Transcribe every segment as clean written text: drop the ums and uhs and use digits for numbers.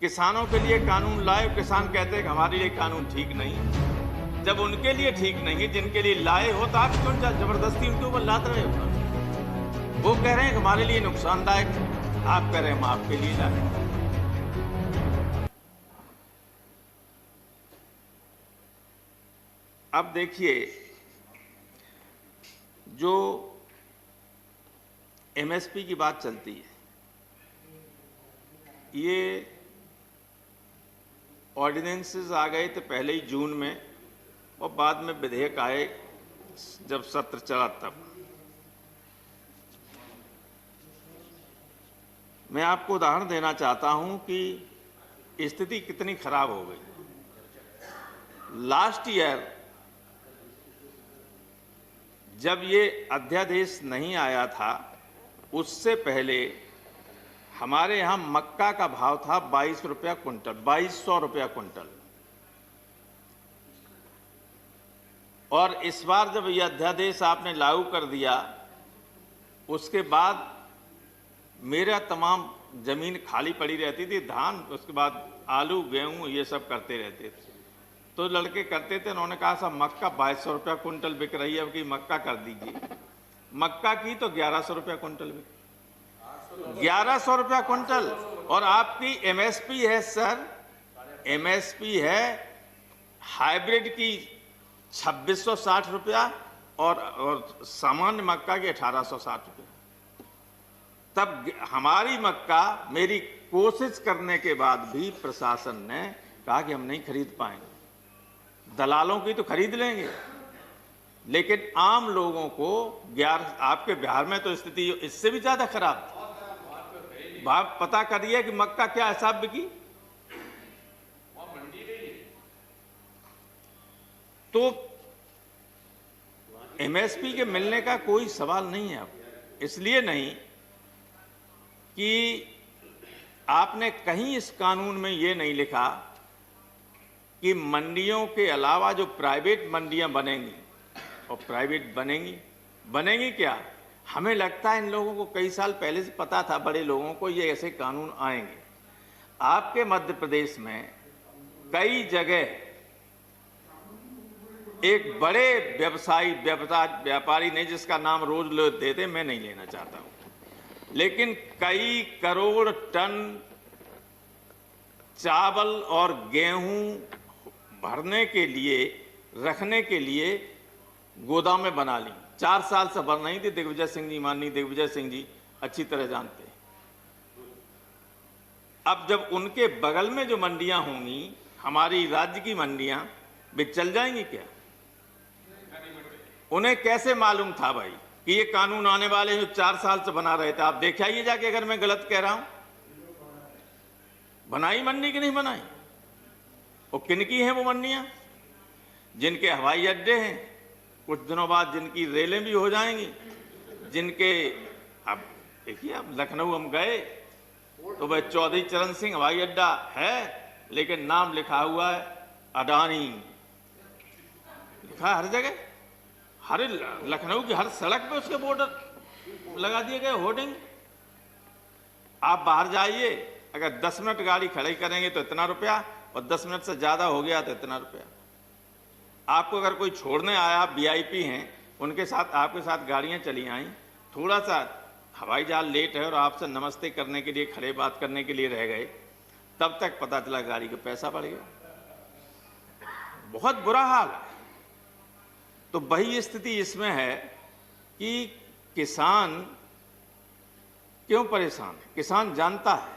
किसानों के लिए कानून लाए, किसान कहते हैं कि हमारे लिए कानून ठीक नहीं। जब उनके लिए ठीक नहीं है, जिनके लिए लाए हो, तो आप क्यों जबरदस्ती उनके ऊपर लाद रहे हो? वो कह रहे हैं कि हमारे लिए नुकसानदायक, आप कह रहे हैं हम आपके लिए लाए। अब देखिए, जो एमएसपी की बात चलती है, ये ऑर्डिनेंसेस आ गए थे पहले ही जून में, और बाद में विधेयक आए जब सत्र चला तब। मैं आपको उदाहरण देना चाहता हूं कि स्थिति कितनी खराब हो गई। लास्ट ईयर जब ये अध्यादेश नहीं आया था, उससे पहले हमारे यहाँ मक्का का भाव था 22 रुपया कुंटल, 2200 रुपया कुंटल। और इस बार जब यह अध्यादेश आपने लागू कर दिया, उसके बाद मेरा तमाम जमीन खाली पड़ी रहती थी, धान, उसके बाद आलू गेहूं ये सब करते रहते थे। तो लड़के करते थे, उन्होंने कहा साहब मक्का 2200 रुपया कुंटल बिक रही है, अब की मक्का कर दीजिए। मक्का की तो 1100 रुपया कुंटल बिक, 1100 रुपया कुंटल। और आपकी एमएसपी है सर, एमएसपी है हाइब्रिड की 2660 रुपया और सामान्य मक्का की 1860 रुपया। तब हमारी मक्का, मेरी कोशिश करने के बाद भी प्रशासन ने कहा कि हम नहीं खरीद पाएंगे। दलालों की तो खरीद लेंगे, लेकिन आम लोगों को आपके बिहार में तो स्थिति इससे भी ज्यादा खराब थी। भाव पता करिए कि मक्का क्या हिसाब बिकी। तो एमएसपी के मिलने का कोई सवाल नहीं है। अब इसलिए नहीं कि आपने कहीं इस कानून में ये नहीं लिखा कि मंडियों के अलावा जो प्राइवेट मंडियां बनेंगी, और प्राइवेट बनेंगी क्या? हमें लगता है इन लोगों को कई साल पहले से पता था, बड़े लोगों को, ये ऐसे कानून आएंगे। आपके मध्य प्रदेश में कई जगह एक बड़े व्यापारी ने, जिसका नाम रोज लोग देते, मैं नहीं लेना चाहता हूं, लेकिन कई करोड़ टन चावल और गेहूं भरने के लिए, रखने के लिए गोदामें बना ली। 4 साल से बन रही थी। दिग्विजय सिंह जी, माननीय दिग्विजय सिंह जी अच्छी तरह जानते हैं। अब जब उनके बगल में जो मंडियां होंगी, हमारी राज्य की मंडियां, वे चल जाएंगी क्या? उन्हें कैसे मालूम था भाई कि ये कानून आने वाले जो 4 साल से बना रहे थे? आप देख आइए जाके, अगर मैं गलत कह रहा हूं। बनाई मंडी की नहीं बनाई? और किनकी हैं वो मंडियां? जिनके हवाई अड्डे हैं, कुछ दिनों बाद जिनकी रेलें भी हो जाएंगी, जिनके, अब देखिए, अब लखनऊ हम गए तो वह चौधरी चरण सिंह हवाई अड्डा है, लेकिन नाम लिखा हुआ है अडानी, लिखा हर जगह, हर लखनऊ की हर सड़क पे उसके बॉर्डर लगा दिए गए, होर्डिंग। आप बाहर जाइए, अगर 10 मिनट गाड़ी खड़ी करेंगे तो इतना रुपया, और 10 मिनट से ज्यादा हो गया तो इतना रुपया। आपको अगर कोई छोड़ने आया, आप वीआईपी हैं, उनके साथ, आपके साथ गाड़ियां चली आई, थोड़ा सा हवाई जहाज लेट है और आपसे नमस्ते करने के लिए, खड़े बात करने के लिए रह गए, तब तक पता चला गाड़ी का पैसा बढ़ गया। बहुत बुरा हाल है। तो वही स्थिति इसमें है कि किसान क्यों परेशान है? किसान जानता है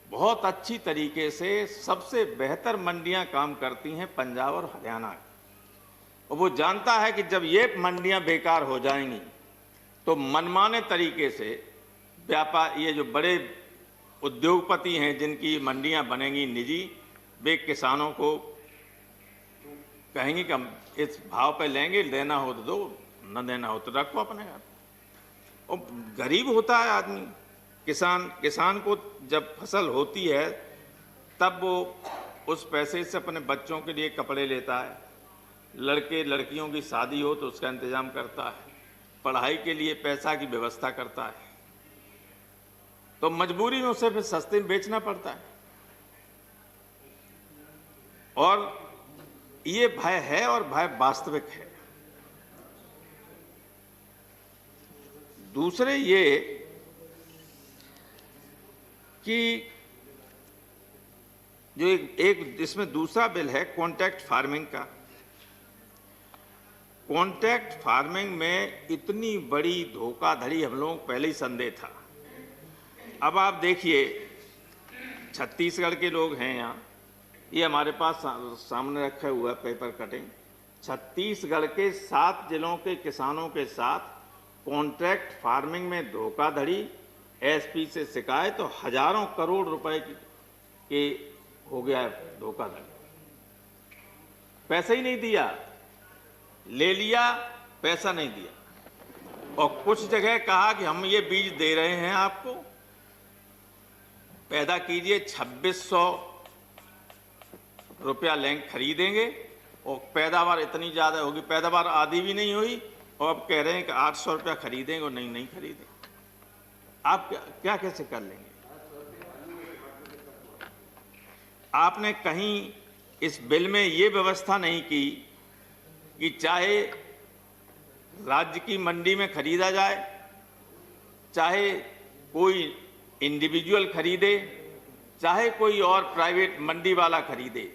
बहुत अच्छी तरीके से, सबसे बेहतर मंडियां काम करती हैं पंजाब और हरियाणा की, और वो जानता है कि जब ये मंडियां बेकार हो जाएंगी तो मनमाने तरीके से व्यापार, ये जो बड़े उद्योगपति हैं जिनकी मंडियां बनेंगी निजी, वे किसानों को कहेंगे कि हम इस भाव पे लेंगे, लेना हो तो दो, न देना हो तो रखो अपने घर। और गरीब होता है आदमी, किसान को जब फसल होती है तब वो उस पैसे से अपने बच्चों के लिए कपड़े लेता है, लड़के लड़कियों की शादी हो तो उसका इंतजाम करता है, पढ़ाई के लिए पैसा की व्यवस्था करता है, तो मजबूरी में उसे फिर सस्ते में बेचना पड़ता है। और ये भय है और भय वास्तविक है। दूसरे ये कि जो एक इसमें दूसरा बिल है कॉन्ट्रैक्ट फार्मिंग का। कॉन्ट्रैक्ट फार्मिंग में इतनी बड़ी धोखाधड़ी हम लोगों को पहले ही संदेह था। अब आप देखिए, छत्तीसगढ़ के लोग हैं यहाँ, ये हमारे पास सामने रखा हुआ है पेपर कटिंग। छत्तीसगढ़ के 7 जिलों के किसानों के साथ कॉन्ट्रैक्ट फार्मिंग में धोखाधड़ी, एसपी से शिकायत, तो हजारों करोड़ रुपए के हो गया है धोखाधड़ी। पैसा ही नहीं दिया, ले लिया, पैसा नहीं दिया। और कुछ जगह कहा कि हम ये बीज दे रहे हैं आपको, पैदा कीजिए, 2600 रुपया लेंगे, खरीदेंगे, और पैदावार इतनी ज़्यादा होगी, पैदावार आधी भी नहीं हुई, और अब कह रहे हैं कि 800 रुपया खरीदेंगे, और नहीं खरीदेंगे। आप क्या कैसे कर लेंगे? आपने कहीं इस बिल में ये व्यवस्था नहीं की कि चाहे राज्य की मंडी में खरीदा जाए, चाहे कोई इंडिविजुअल खरीदे, चाहे कोई और प्राइवेट मंडी वाला खरीदे,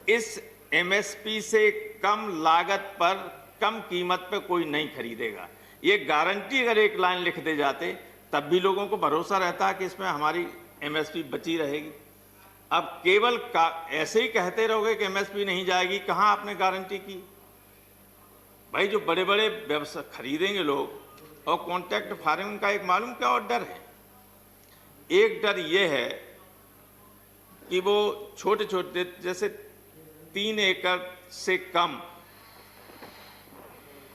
इस एमएसपी से कम लागत पर कम कीमत पे कोई नहीं खरीदेगा। ये गारंटी अगर एक लाइन लिख दे जाते तब भी लोगों को भरोसा रहता कि इसमें हमारी एमएसपी बची रहेगी। अब केवल ऐसे ही कहते रहोगे कि एमएसपी नहीं जाएगी, कहाँ आपने गारंटी की? भाई जो बड़े बड़े व्यवसाय खरीदेंगे लोग, और कॉन्ट्रैक्ट फार्मिंग का एक मालूम क्या और डर है? एक डर ये है कि वो छोटे छोटे, जैसे 3 एकड़ से कम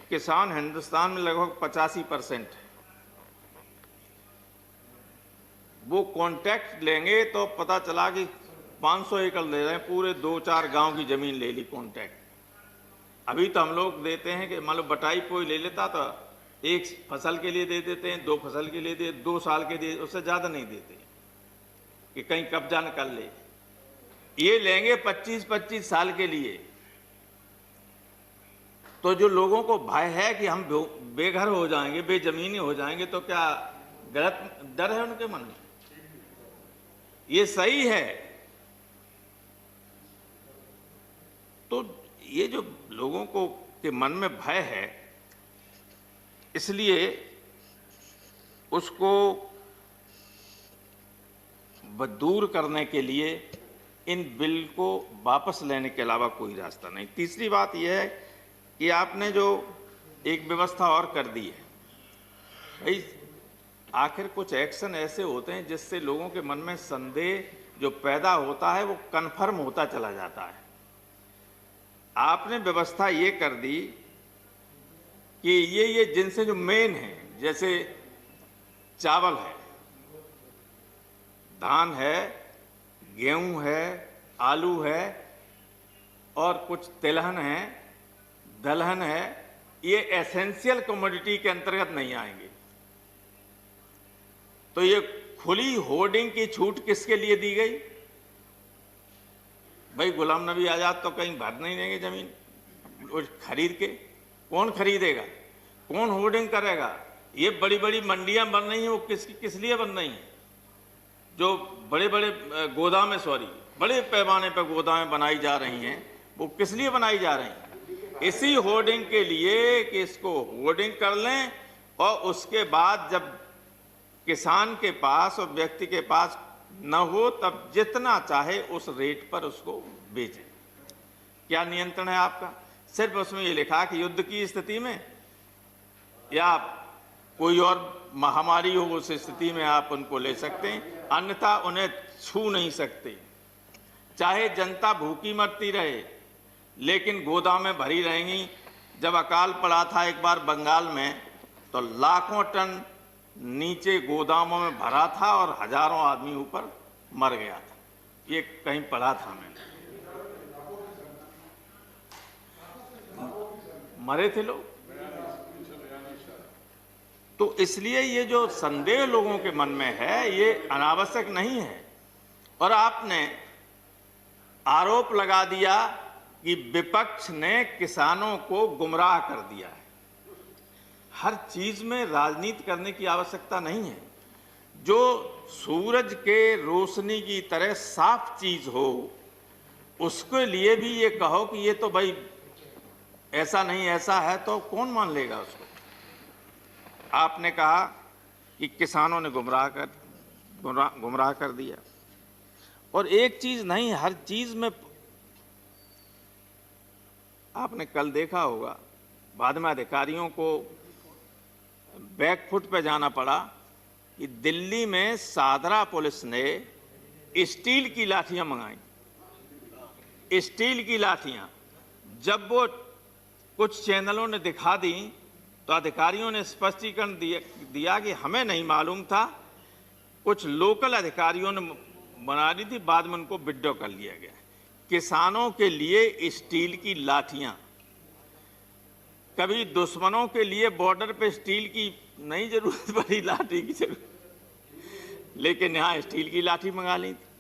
किसान हिंदुस्तान में लगभग 85% है, वो कॉन्ट्रैक्ट लेंगे तो पता चला कि 500 एकड़ ले रहे हैं, पूरे 2-4 गांव की जमीन ले ली कॉन्ट्रैक्ट। अभी तो हम लोग देते हैं कि मान लो बटाई कोई ले लेता तो 1 फसल के लिए दे देते हैं, 2 फसल के लिए दे, 2 साल के लिए, उससे ज़्यादा नहीं देते कि कहीं कब्जा न कर ले। ये लेंगे 25-25 साल के लिए। तो जो लोगों को भय है कि हम बेघर हो जाएंगे, बेजमीनी हो जाएंगे, तो क्या गलत डर है उनके मन में? ये सही है। तो ये जो लोगों को के मन में भय है, इसलिए उसको दूर करने के लिए इन बिल को वापस लेने के अलावा कोई रास्ता नहीं। तीसरी बात यह है कि आपने जो एक व्यवस्था और कर दी है, भाई आखिर कुछ एक्शन ऐसे होते हैं जिससे लोगों के मन में संदेह जो पैदा होता है वो कन्फर्म होता चला जाता है। आपने व्यवस्था ये कर दी कि ये जिनसे जो मेन है, जैसे चावल है, धान है, गेहूं है, आलू है, और कुछ तिलहन है, दलहन है, ये एसेंशियल कमोडिटी के अंतर्गत नहीं आएंगे। तो ये खुली होर्डिंग की छूट किसके लिए दी गई? भाई गुलाम नबी आजाद तो कहीं भर नहीं देंगे जमीन खरीद के। कौन खरीदेगा? कौन होर्डिंग करेगा? ये बड़ी बड़ी मंडियां बन रही हैं, वो किस लिए बन रही हैं? जो बड़े बड़े गोदामें, बड़े पैमाने पर गोदामें बनाई जा रही हैं, वो किस लिए बनाई जा रही हैं? इसी होर्डिंग के लिए कि इसको होर्डिंग कर लें, और उसके बाद जब किसान के पास और व्यक्ति के पास न हो तब जितना चाहे उस रेट पर उसको बेचें। क्या नियंत्रण है आपका? सिर्फ उसमें ये लिखा कि युद्ध की स्थिति में या कोई और महामारी हो उस स्थिति में आप उनको ले सकते हैं, अन्यथा उन्हें छू नहीं सकते। चाहे जनता भूखी मरती रहे, लेकिन गोदामें भरी रहेंगी। जब अकाल पड़ा था एक बार बंगाल में, तो लाखों टन नीचे गोदामों में भरा था और हजारों आदमी ऊपर मर गया था। ये कहीं पढ़ा था मैंने, मरे थे लोग। तो इसलिए ये जो संदेह लोगों के मन में है, ये अनावश्यक नहीं है। और आपने आरोप लगा दिया कि विपक्ष ने किसानों को गुमराह कर दिया है। हर चीज में राजनीति करने की आवश्यकता नहीं है। जो सूरज के रोशनी की तरह साफ चीज हो, उसके लिए भी ये कहो कि ये तो भाई ऐसा नहीं ऐसा है, तो कौन मान लेगा उसको। आपने कहा कि किसानों ने गुमराह कर दिया, और एक चीज नहीं, हर चीज में। आपने कल देखा होगा, बाद में अधिकारियों को बैकफुट पे जाना पड़ा कि दिल्ली में सादरा पुलिस ने स्टील की लाठियां मंगाई। स्टील की लाठियां जब वो कुछ चैनलों ने दिखा दी तो अधिकारियों ने स्पष्टीकरण दिया कि हमें नहीं मालूम था, कुछ लोकल अधिकारियों ने बना दी थी, बाद में उनको विड्रॉ कर लिया गया। किसानों के लिए स्टील की लाठियां, कभी दुश्मनों के लिए बॉर्डर पे स्टील की नहीं जरूरत पड़ी, लाठी की जरूरत, लेकिन यहां स्टील की लाठी मंगा ली थी।